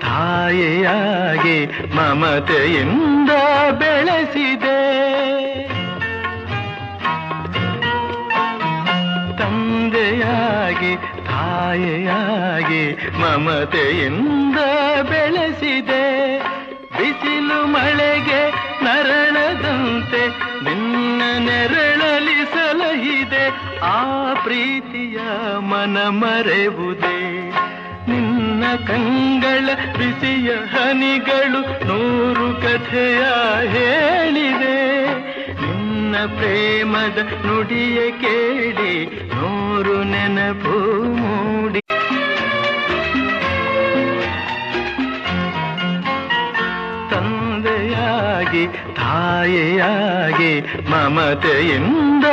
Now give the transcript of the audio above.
ತಾಯಿಯಾಗಿ ಮಮತೆಯಿಂದ ಬೆಳೆಸಿದೆ. ತಂದೆಯಾಗಿ ತಾಯಿಯಾಗಿ ಮಮತೆಯಿಂದ ಬೆಳೆಸಿದೆ. ಬಿಸಿಲು ಮಳೆಗೆ ನರಳದಂತೆ ನಿನ್ನ ನೆರಳಲಿ ಸಲಹಿದೆ. ಆ ಪ್ರೀತಿಯ ಮನ ಮರೆವುದೇ. ನಿನ್ನ ಕಂಗಳ ಬಿಸಿಯ ಹನಿಗಳು 100 ಕಥೆಯ ಹೇಳಿದೆ. ನಿನ್ನ ಪ್ರೇಮದ ನುಡಿಯ ಕೇಳಿ 100 ನೆನಪು ಮೂಡಿ. ತಂದೆಯಾಗಿ ತಾಯಿಯಾಗಿ ಮಮತೆಯಿಂದ